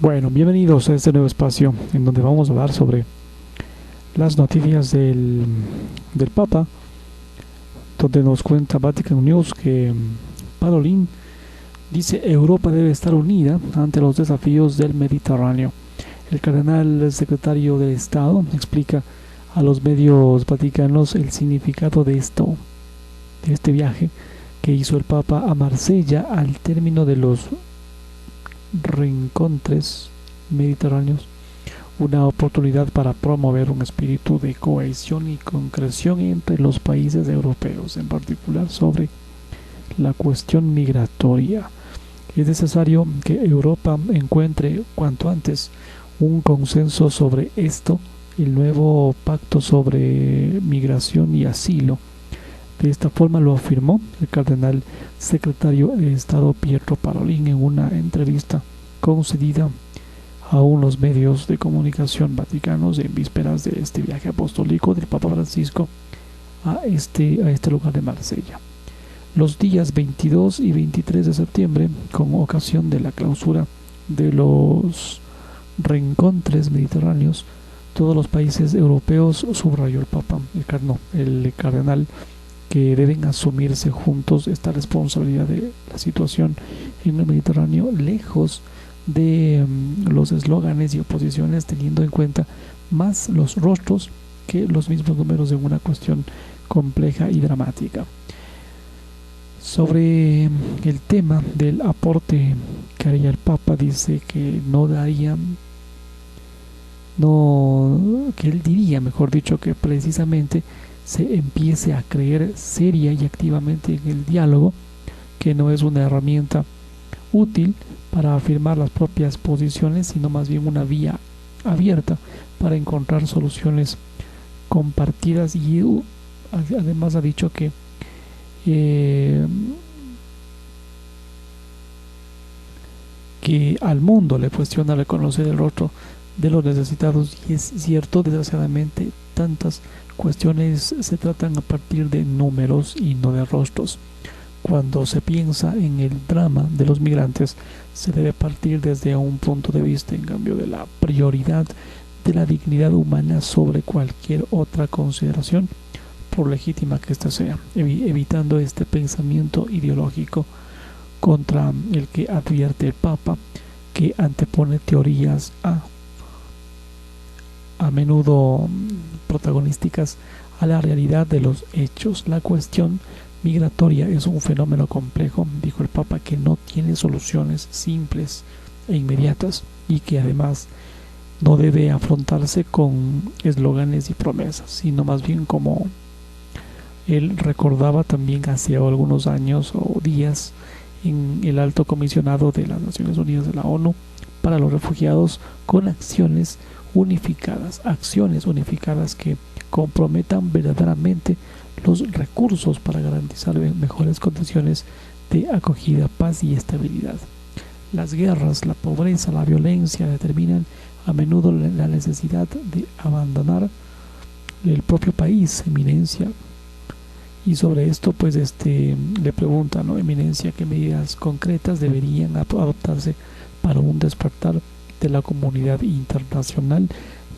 Bueno, bienvenidos a este nuevo espacio en donde vamos a hablar sobre las noticias del Papa, donde nos cuenta Vatican News que Parolin dice Europa debe estar unida ante los desafíos del Mediterráneo. El cardenal secretario de Estado explica a los medios vaticanos el significado de este viaje que hizo el Papa a Marsella al término de los reencontres mediterráneos, una oportunidad para promover un espíritu de cohesión y concreción entre los países europeos, en particular sobre la cuestión migratoria. Es necesario que Europa encuentre cuanto antes un consenso sobre esto, el nuevo pacto sobre migración y asilo. De esta forma lo afirmó el cardenal secretario de Estado Pietro Parolin en una entrevista concedida a unos medios de comunicación vaticanos en vísperas de este viaje apostólico del Papa Francisco a este lugar de Marsella. Los días 22 y 23 de septiembre, con ocasión de la clausura de los reencontres mediterráneos, todos los países europeos, subrayó el Papa, el cardenal, que deben asumirse juntos esta responsabilidad de la situación en el Mediterráneo, lejos de los eslóganes y oposiciones, teniendo en cuenta más los rostros que los mismos números en una cuestión compleja y dramática. Sobre el tema del aporte que haría el Papa, dice que que él diría, mejor dicho, que precisamente se empiece a creer seria y activamente en el diálogo, que no es una herramienta útil para afirmar las propias posiciones, sino más bien una vía abierta para encontrar soluciones compartidas. Y además ha dicho que al mundo le cuestiona reconocer el rostro de los necesitados, y es cierto, desgraciadamente tantas cuestiones se tratan a partir de números y no de rostros. Cuando se piensa en el drama de los migrantes, se debe partir desde un punto de vista, en cambio, de la prioridad de la dignidad humana sobre cualquier otra consideración, por legítima que ésta sea, evitando este pensamiento ideológico contra el que advierte el Papa, que antepone teorías a menudo protagonísticas a la realidad de los hechos. La cuestión migratoria es un fenómeno complejo, dijo el Papa, que no tiene soluciones simples e inmediatas, y que además no debe afrontarse con eslóganes y promesas, sino más bien, como él recordaba también hace algunos años o días en el alto comisionado de las Naciones Unidas de la ONU para los refugiados, con acciones unificadas que comprometan verdaderamente los recursos para garantizar mejores condiciones de acogida, paz y estabilidad. Las guerras, la pobreza, la violencia determinan a menudo la necesidad de abandonar el propio país, Eminencia. Y sobre esto, pues, le pregunta, ¿no?, Eminencia, qué medidas concretas deberían adoptarse para un despertar de la comunidad internacional.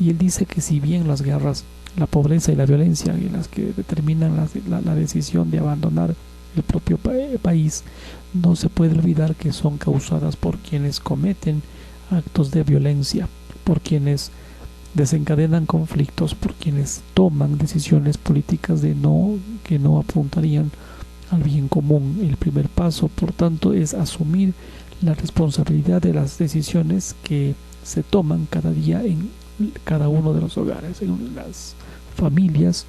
Y él dice que si bien las guerras, la pobreza y la violencia, y las que determinan la decisión de abandonar el propio país, no se puede olvidar que son causadas por quienes cometen actos de violencia, por quienes desencadenan conflictos, por quienes toman decisiones políticas que no apuntarían al bien común. El primer paso, por tanto, es asumir la responsabilidad de las decisiones que se toman cada día en cada uno de los hogares, en las familias,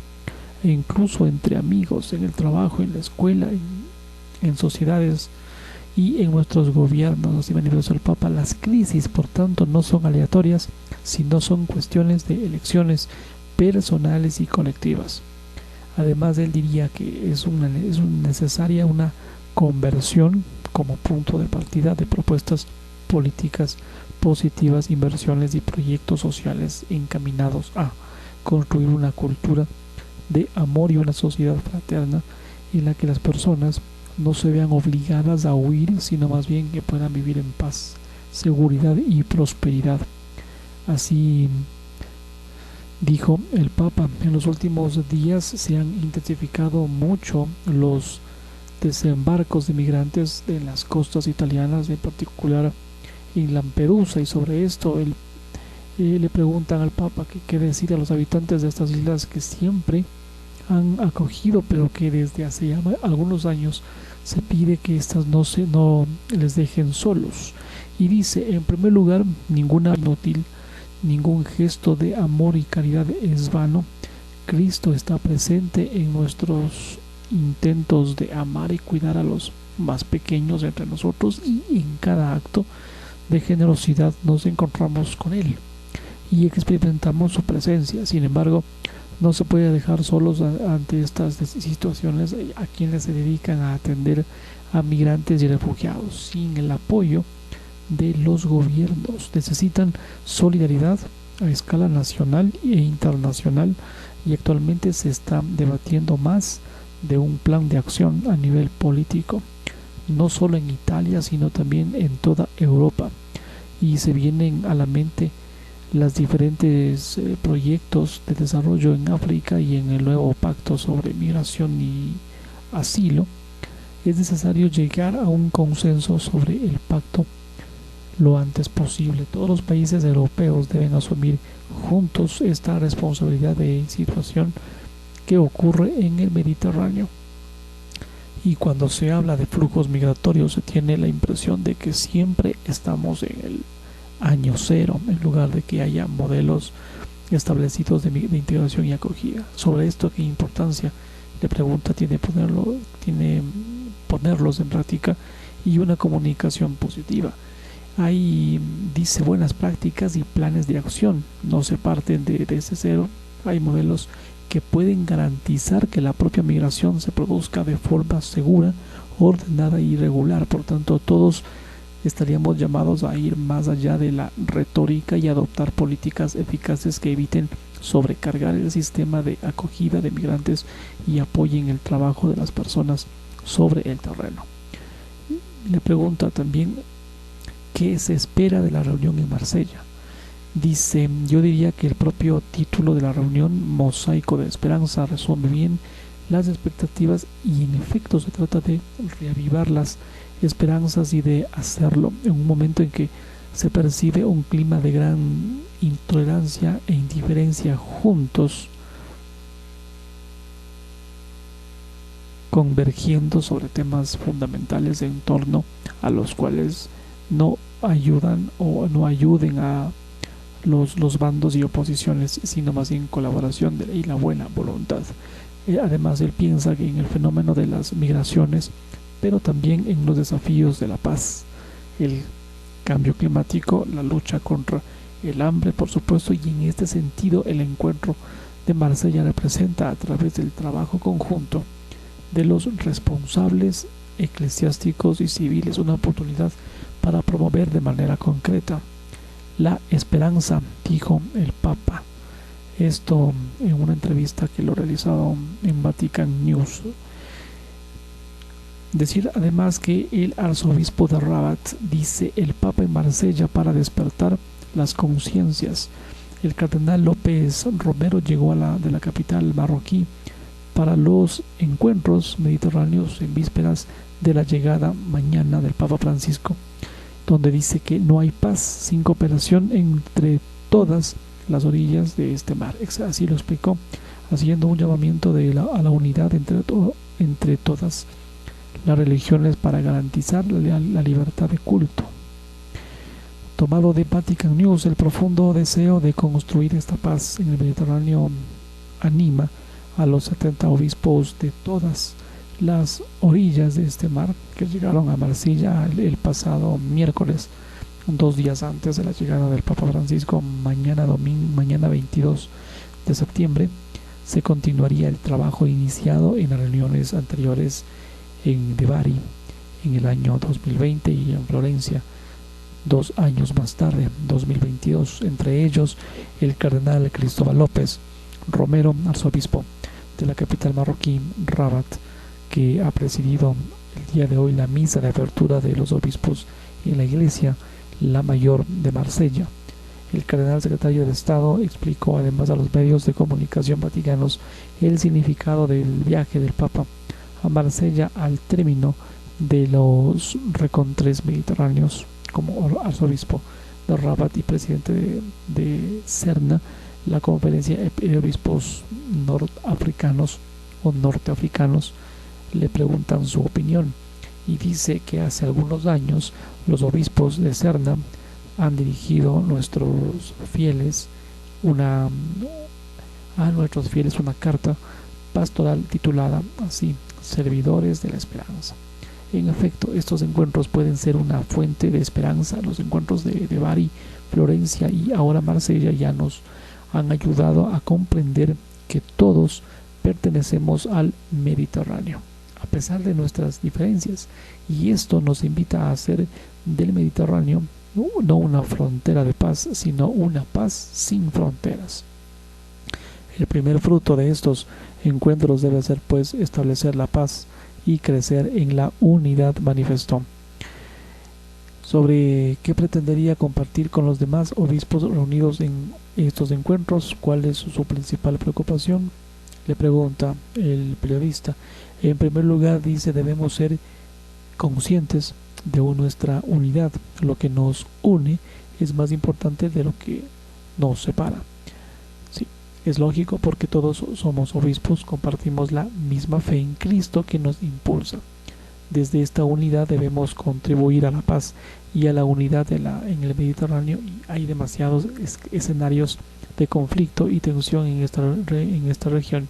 e incluso entre amigos, en el trabajo, en la escuela, en sociedades y en nuestros gobiernos. Así manifestó el Papa. Las crisis, por tanto, no son aleatorias, sino son cuestiones de elecciones personales y colectivas. Además, él diría que es necesaria una conversión como punto de partida de propuestas políticas positivas, inversiones y proyectos sociales encaminados a construir una cultura de amor y una sociedad fraterna en la que las personas no se vean obligadas a huir, sino más bien que puedan vivir en paz, seguridad y prosperidad. Así dijo el Papa. En los últimos días se han intensificado mucho los desembarcos de migrantes en las costas italianas, en particular en Lampedusa, y sobre esto le preguntan al Papa qué decir a los habitantes de estas islas que siempre han acogido, pero que desde hace ya algunos años se pide que estas no les dejen solos. Y dice, en primer lugar, ninguna inútil, ningún gesto de amor y caridad es vano. Cristo está presente en nuestros intentos de amar y cuidar a los más pequeños entre nosotros, y en cada acto de generosidad nos encontramos con Él y experimentamos su presencia. Sin embargo, no se puede dejar solos ante estas situaciones a quienes se dedican a atender a migrantes y refugiados. Sin el apoyo de los gobiernos, necesitan solidaridad a escala nacional e internacional, y actualmente se está debatiendo más de un plan de acción a nivel político, no solo en Italia, sino también en toda Europa. Y se vienen a la mente los diferentes proyectos de desarrollo en África y en el nuevo pacto sobre migración y asilo. Es necesario llegar a un consenso sobre el pacto lo antes posible. Todos los países europeos deben asumir juntos esta responsabilidad de situación que ocurre en el Mediterráneo. Y cuando se habla de flujos migratorios, se tiene la impresión de que siempre estamos en el año cero, en lugar de que haya modelos establecidos de integración y acogida. Sobre esto, ¿qué importancia de pregunta tiene ponerlos en práctica y una comunicación positiva? Hay, dice, buenas prácticas y planes de acción. No se parten de ese cero. Hay modelos que pueden garantizar que la propia migración se produzca de forma segura, ordenada y regular. Por tanto, todos estaríamos llamados a ir más allá de la retórica y adoptar políticas eficaces que eviten sobrecargar el sistema de acogida de migrantes y apoyen el trabajo de las personas sobre el terreno. Le pregunta también qué se espera de la reunión en Marsella. Dice, yo diría que el propio título de la reunión, Mosaico de Esperanza, resume bien las expectativas, y en efecto se trata de reavivar las esperanzas y de hacerlo en un momento en que se percibe un clima de gran intolerancia e indiferencia, juntos convergiendo sobre temas fundamentales en torno a los cuales no ayudan o no ayuden a los bandos y oposiciones, sino más bien colaboración y la buena voluntad. Además, él piensa que en el fenómeno de las migraciones, pero también en los desafíos de la paz, el cambio climático, la lucha contra el hambre, por supuesto, y en este sentido el encuentro de Marsella representa, a través del trabajo conjunto de los responsables eclesiásticos y civiles, una oportunidad para promover de manera concreta la esperanza, dijo el Papa. Esto en una entrevista que lo realizado en Vatican News. Decir además que el arzobispo de Rabat, dice, el Papa en Marsella para despertar las conciencias. El cardenal López Romero llegó de la capital marroquí para los encuentros mediterráneos en vísperas de la llegada mañana del Papa Francisco, donde dice que no hay paz sin cooperación entre todas las orillas de este mar. Así lo explicó, haciendo un llamamiento a la unidad entre todas las religiones para garantizar la libertad de culto. Tomado de Vatican News, el profundo deseo de construir esta paz en el Mediterráneo anima a los 70 obispos de todas las orillas de este mar, que llegaron a Marsella el pasado miércoles, 2 días antes de la llegada del Papa Francisco. Mañana 22 de septiembre se continuaría el trabajo iniciado en las reuniones anteriores de Bari en el año 2020 y en Florencia 2 años más tarde, 2022, entre ellos el cardenal Cristóbal López Romero, arzobispo de la capital marroquí, Rabat, que ha presidido el día de hoy la misa de apertura de los obispos en la iglesia. la Mayor de Marsella. El cardenal secretario de Estado explicó además a los medios de comunicación vaticanos el significado del viaje del Papa a Marsella al término de los rencontres mediterráneos. Como arzobispo de Rabat y presidente de CERNA, la conferencia de obispos norafricanos o norteafricanos, le preguntan su opinión y dice que hace algunos años los obispos de CERNA han dirigido a nuestros fieles una carta pastoral titulada así: Servidores de la Esperanza. En efecto, estos encuentros pueden ser una fuente de esperanza. Los encuentros de Bari, Florencia y ahora Marsella ya nos han ayudado a comprender que todos pertenecemos al Mediterráneo, a pesar de nuestras diferencias, y esto nos invita a hacer del Mediterráneo no una frontera de paz, sino una paz sin fronteras. El primer fruto de estos encuentros debe ser, pues, establecer la paz y crecer en la unidad, manifestó. Sobre qué pretendería compartir con los demás obispos reunidos en estos encuentros, cuál es su principal preocupación, le pregunta el periodista. En primer lugar, dice, debemos ser conscientes de nuestra unidad. Lo que nos une es más importante de lo que nos separa. Sí, es lógico, porque todos somos obispos, compartimos la misma fe en Cristo que nos impulsa. Desde esta unidad debemos contribuir a la paz y a la unidad en el Mediterráneo. Y hay demasiados escenarios de conflicto y tensión en esta región.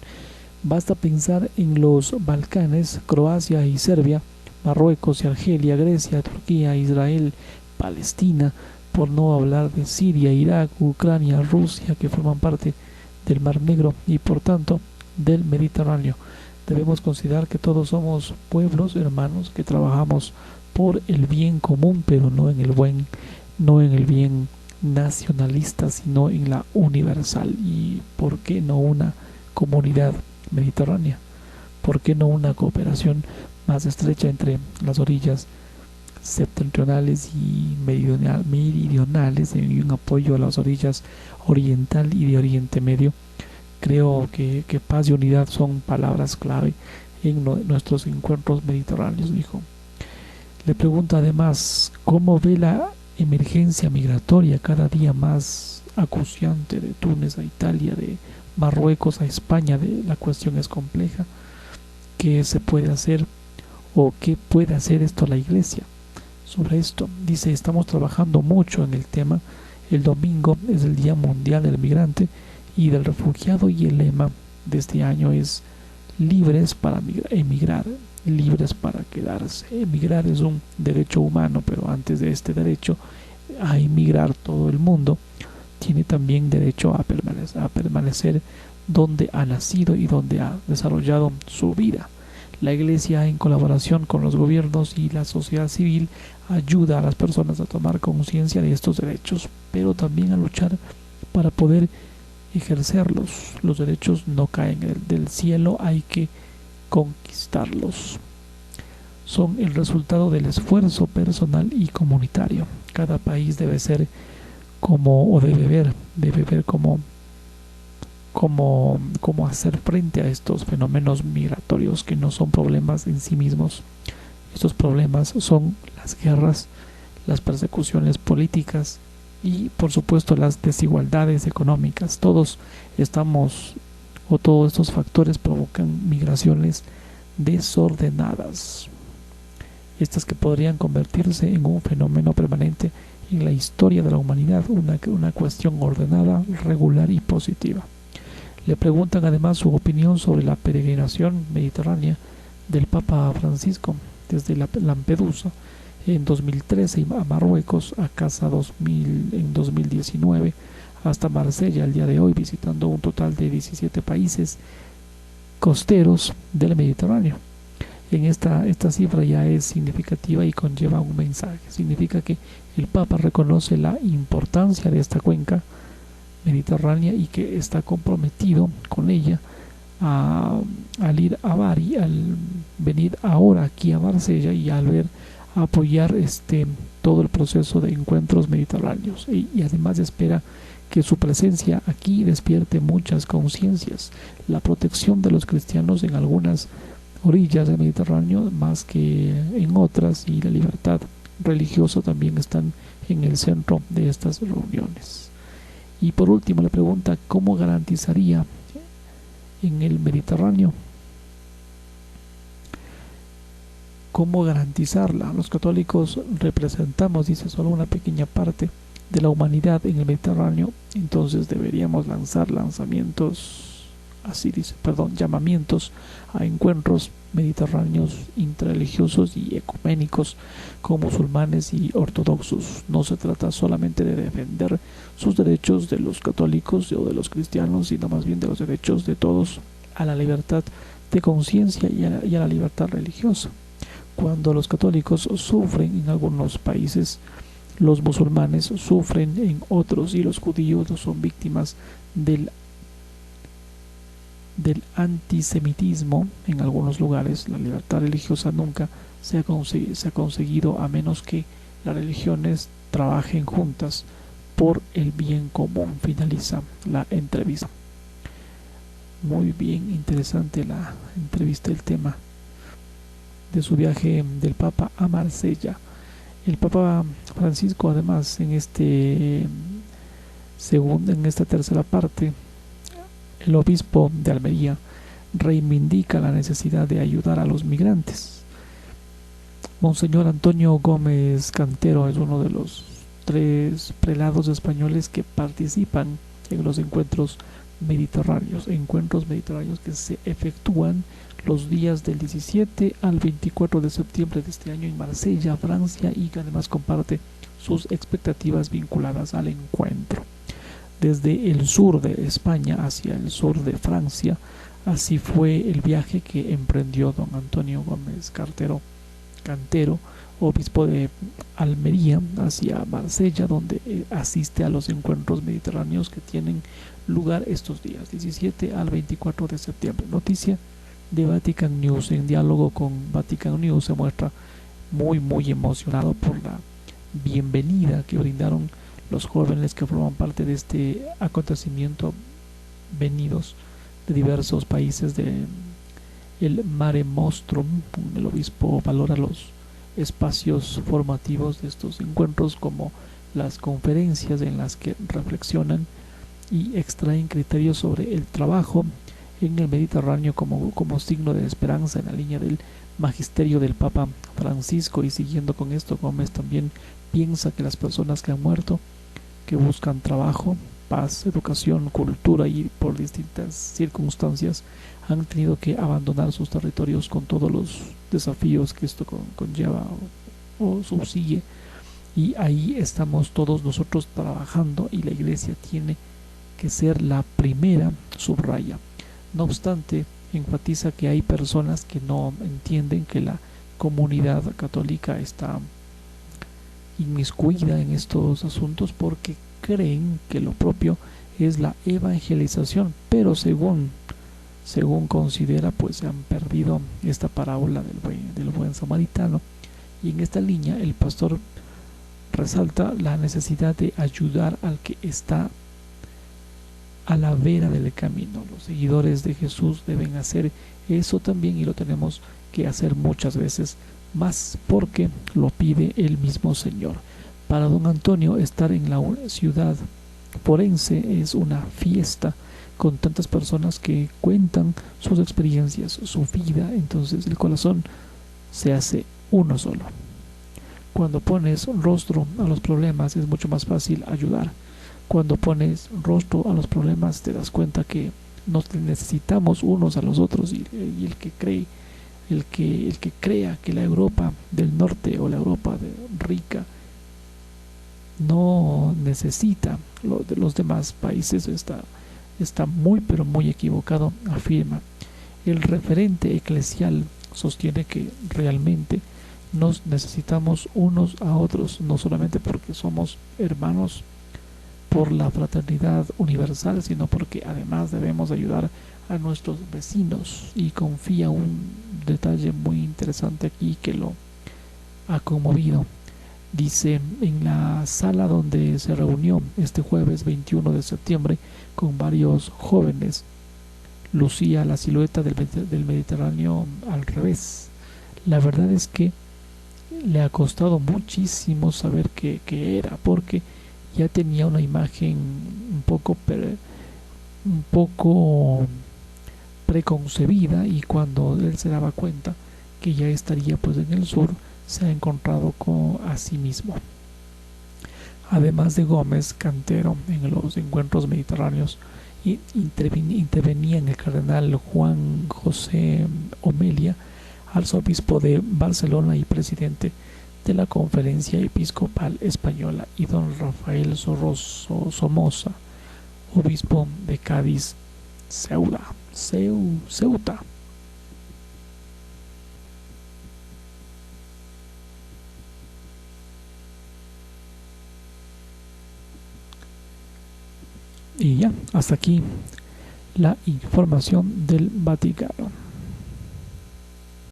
Basta pensar en los Balcanes, Croacia y Serbia, Marruecos y Argelia, Grecia, Turquía, Israel, Palestina, por no hablar de Siria, Irak, Ucrania, Rusia, que forman parte del Mar Negro y por tanto del Mediterráneo. Debemos considerar que todos somos pueblos hermanos que trabajamos por el bien común, pero no en el bien nacionalista, sino en la universal. ¿Y por qué no una comunidad mediterránea? ¿Por qué no una cooperación más estrecha entre las orillas septentrionales y meridionales, y un apoyo a las orillas oriental y de Oriente Medio? Creo que paz y unidad son palabras clave en nuestros encuentros mediterráneos, dijo. Le pregunta además cómo ve la emergencia migratoria cada día más acuciante de Túnez a Italia, de Marruecos a España. La cuestión es compleja. ¿Qué se puede hacer o qué puede hacer esto la Iglesia? Sobre esto dice, estamos trabajando mucho en el tema. El domingo es el Día Mundial del Migrante y del Refugiado, y el lema de este año es libres para emigrar, libres para quedarse. Emigrar es un derecho humano, pero antes de este derecho a emigrar, todo el mundo tiene también derecho a permanecer donde ha nacido y donde ha desarrollado su vida. La Iglesia, en colaboración con los gobiernos y la sociedad civil, ayuda a las personas a tomar conciencia de estos derechos, pero también a luchar para poder ejercerlos. Los derechos no caen del cielo, hay que conquistarlos. Son el resultado del esfuerzo personal y comunitario. Cada país debe ser debe ver cómo hacer frente a estos fenómenos migratorios, que no son problemas en sí mismos. Estos problemas son las guerras, las persecuciones políticas y, por supuesto, las desigualdades económicas. Todos estos factores provocan migraciones desordenadas, estas que podrían convertirse en un fenómeno permanente en la historia de la humanidad, una cuestión ordenada, regular y positiva. Le preguntan además su opinión sobre la peregrinación mediterránea del Papa Francisco desde Lampedusa en 2013 y a Marruecos a Casa 2000 en 2019 hasta Marsella al día de hoy, visitando un total de 17 países costeros del Mediterráneo. Esta cifra ya es significativa y conlleva un mensaje. Significa que el Papa reconoce la importancia de esta cuenca mediterránea y que está comprometido con ella al ir a Bari, al venir ahora aquí a Marsella y al ver apoyar todo el proceso de encuentros mediterráneos y además espera que su presencia aquí despierte muchas conciencias, la protección de los cristianos en algunas orillas del Mediterráneo más que en otras, y la libertad religiosa también están en el centro de estas reuniones. Y por último le pregunta cómo garantizaría en el Mediterráneo, cómo garantizarla. Los católicos representamos, dice, solo una pequeña parte de la humanidad en el Mediterráneo, entonces deberíamos llamamientos a encuentros mediterráneos interreligiosos y ecuménicos con musulmanes y ortodoxos. No se trata solamente de defender sus derechos de los católicos o de los cristianos, sino más bien de los derechos de todos a la libertad de conciencia y a la libertad religiosa. Cuando los católicos sufren en algunos países, los musulmanes sufren en otros, y los judíos son víctimas del antisemitismo en algunos lugares. La libertad religiosa nunca se ha conseguido a menos que las religiones trabajen juntas por el bien común. Finaliza la entrevista. Muy bien, interesante la entrevista, el tema de su viaje del Papa a Marsella. El Papa Francisco, además, en esta tercera parte, el obispo de Almería reivindica la necesidad de ayudar a los migrantes. Monseñor Antonio Gómez Cantero es uno de los 3 prelados españoles que participan en los encuentros mediterráneos que se efectúan los días del 17 al 24 de septiembre de este año en Marsella, Francia, y que además comparte sus expectativas vinculadas al encuentro. Desde el sur de España hacia el sur de Francia, así fue el viaje que emprendió don Antonio Gómez Cantero, obispo de Almería, hacia Marsella, donde asiste a los encuentros mediterráneos que tienen lugar estos días, 17 al 24 de septiembre. Noticia de Vatican News. En diálogo con Vatican News se muestra muy emocionado por la bienvenida que brindaron los jóvenes que forman parte de este acontecimiento, venidos de diversos países del Mare Nostrum. El obispo valora los espacios formativos de estos encuentros, como las conferencias en las que reflexionan y extraen criterios sobre el trabajo en el Mediterráneo como signo de esperanza, en la línea del magisterio del Papa Francisco. Y siguiendo con esto, Gómez también piensa que las personas que han muerto, que buscan trabajo, paz, educación, cultura, y por distintas circunstancias han tenido que abandonar sus territorios con todos los desafíos que esto conlleva o subsigue, y ahí estamos todos nosotros trabajando, y la Iglesia tiene que ser la primera, subraya. No obstante, enfatiza que hay personas que no entienden que la comunidad católica está inmiscuida en estos asuntos porque creen que lo propio es la evangelización, pero según considera, pues se han perdido esta parábola del buen samaritano. Y en esta línea el pastor resalta la necesidad de ayudar al que está a la vera del camino. Los seguidores de Jesús deben hacer eso también, y lo tenemos que hacer muchas veces más porque lo pide el mismo Señor. Para don Antonio, estar en la ciudad forense es una fiesta, con tantas personas que cuentan sus experiencias, su vida. Entonces el corazón se hace uno solo. Cuando pones rostro a los problemas es mucho más fácil ayudar. Cuando pones rostro a los problemas te das cuenta que nos necesitamos unos a los otros, y el que crea que la Europa del Norte o la Europa rica no necesita de los demás países está muy pero muy equivocado, afirma. El referente eclesial sostiene que realmente nos necesitamos unos a otros, no solamente porque somos hermanos por la fraternidad universal, sino porque además debemos ayudar a nuestros vecinos. Y confía un detalle muy interesante aquí que lo ha conmovido. Dice, en la sala donde se reunió este jueves 21 de septiembre con varios jóvenes, lucía la silueta del Mediterráneo al revés. La verdad es que le ha costado muchísimo saber qué era, porque ya tenía una imagen un poco preconcebida, y cuando él se daba cuenta que ya estaría pues en el sur, se ha encontrado con a sí mismo. Además de Gómez Cantero, en los encuentros mediterráneos intervenían el cardenal Juan José Omelia, arzobispo de Barcelona y presidente de la Conferencia Episcopal Española, y don Rafael Somoza, obispo de Cádiz, Ceuta. Y ya, hasta aquí la información del Vaticano.